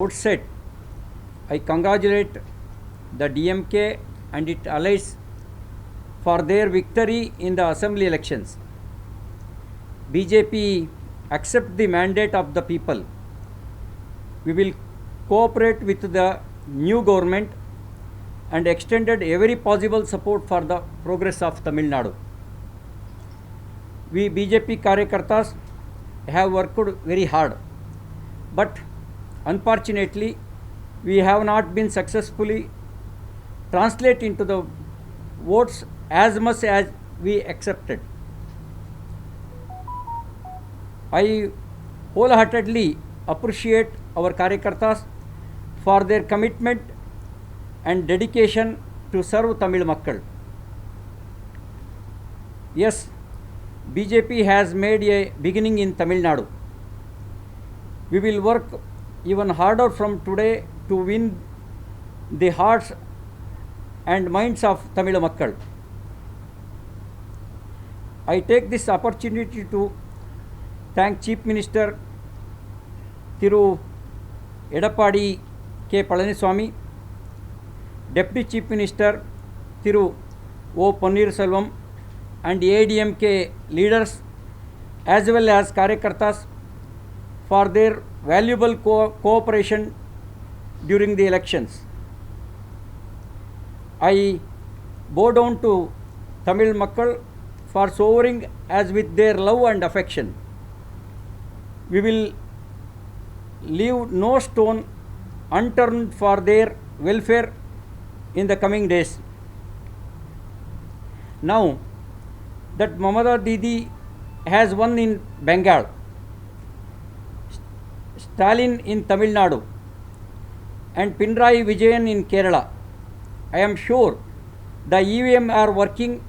outset, I congratulate the DMK and its allies for their victory in the assembly elections. BJP accept the mandate of the people. We will cooperate with the new government and extended every possible support for the progress of Tamil Nadu. We BJP Karyakartas have worked very hard, but unfortunately we have not been successfully translate into the votes as much as we accepted. I wholeheartedly appreciate our Karyakartas for their commitment and dedication to serve Tamil Makkal. Yes, BJP has made a beginning in Tamil Nadu. We will work even harder from today to win the hearts and minds of Tamil Makkal. I take this opportunity to thank Chief Minister Thiru Edappadi K. Palaniswamy, Deputy Chief Minister Thiru O. Pannirselvam and ADMK leaders as well as Karyakartas for their valuable cooperation during the elections. I bow down to Tamil Makkal for showering as with their love and affection. We will leave no stone unturned for their welfare in the coming days. Now that Mamata Didi has won in Bengal, Stalin in Tamil Nadu and Pinarayi Vijayan in Kerala, I am sure the EVM are working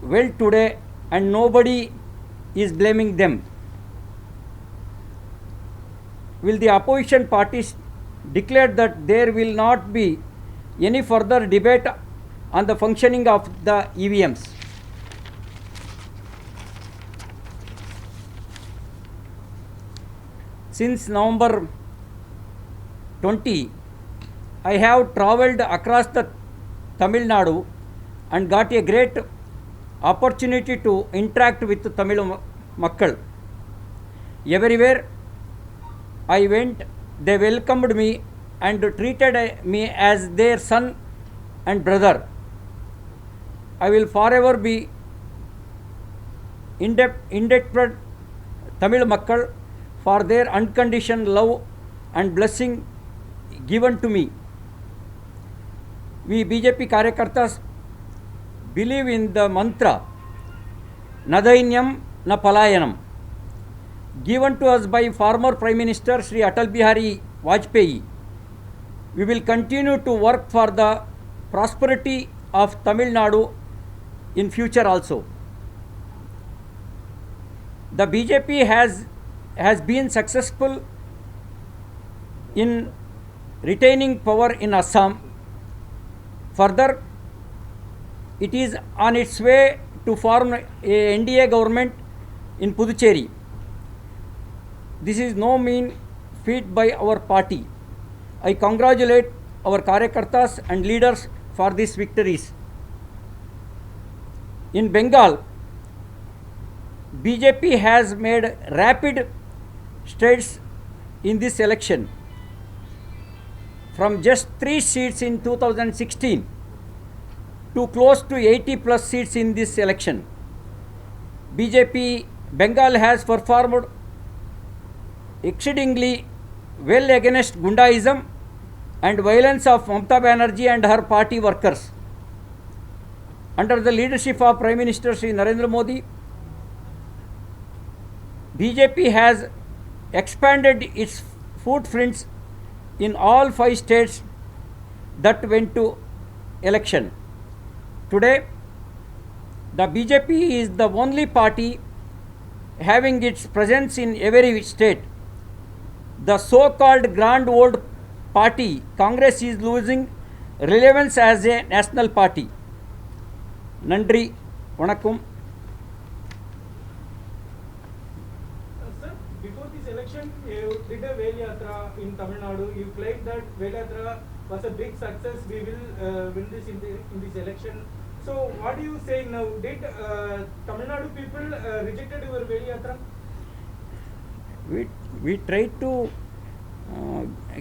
well today and nobody is blaming them. Will the opposition parties declare that there will not be any further debate on the functioning of the EVMs? Since November 20, I have travelled across the Tamil Nadu and got a great opportunity to interact with Tamil Makkal. Everywhere I went, they welcomed me and treated me as their son and brother. I will forever be indebted Tamil Makkal for their unconditional love and blessing given to me. We BJP Karyakartas believe in the mantra Nadainyam na Palayanam given to us by former Prime Minister Sri Atal Bihari Vajpayee. We will continue to work for the prosperity of Tamil Nadu in future also. The BJP has been successful in retaining power in Assam. Further, it is on its way to form a NDA government in Puducherry. This is no mean feat by our party. I congratulate our Karyakartas and leaders for these victories. In Bengal, BJP has made rapid strides in this election. From just 3 seats in 2016 to close to 80 plus seats in this election. BJP Bengal has performed exceedingly well against Gundaism and violence of Mamata Banerjee and her party workers. Under the leadership of Prime Minister Sri Narendra Modi, BJP has expanded its footprints in all 5 states that went to election. Today, the BJP is the only party having its presence in every state. The so-called grand old party, Congress, is losing relevance as a national party. Nandri, Vanakkam. Sir, before this election, you did a Vel Yatra in Tamil Nadu. You claimed that Velatra was a big success. We will win this in this election. So what are you saying now? Did Tamil Nadu people rejected your Velatra? We tried to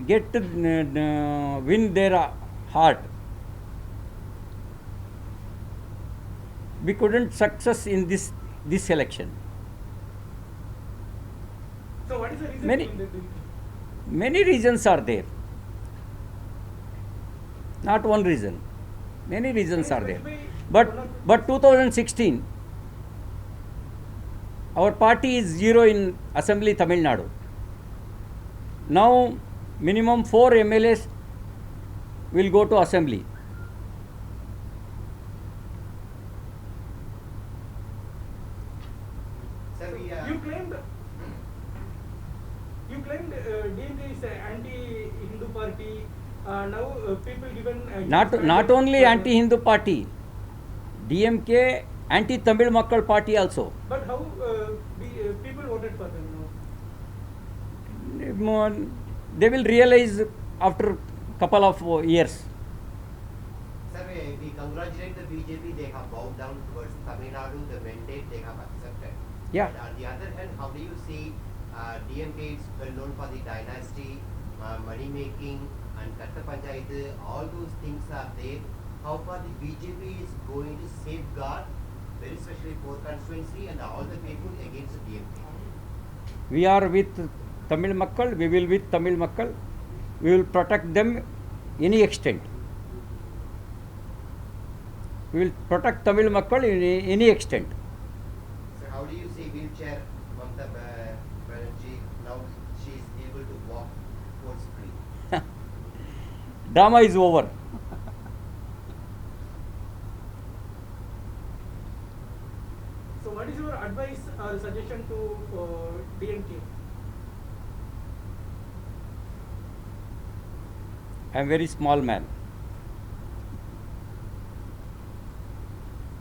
get win their heart. We couldn't success in this election. So what is the reason Many- behind that? Many reasons are there. Not one reason. Many reasons are there. But 2016, our party is zero in Assembly Tamil Nadu. Now minimum 4 MLAs will go to Assembly. Sir, You claimed DMK is an anti-Hindu party. Now people given Not only anti-Hindu party, DMK anti-Tamil Makkal party also. But how people voted for them now? They will realize after couple of years. Sir, we congratulate the BJP. They have bowed down towards Tamil Nadu. The mandate they have accepted. Yeah. But on the other hand, how do you see DMK is well known for the dynasty, money making, and Katta Panchayat? All those things are there. How far the BJP is going to safeguard, very especially poor constituency and all the people against the DMK? We are with Tamil Makkal. We will with Tamil Makkal. We will protect them any extent. We will protect Tamil Makkal in any extent. So how do you see wheelchair Mamata Banerjee now she is able to walk force free? Drama is over. So what is your advice or suggestion to DMK? I am very small man.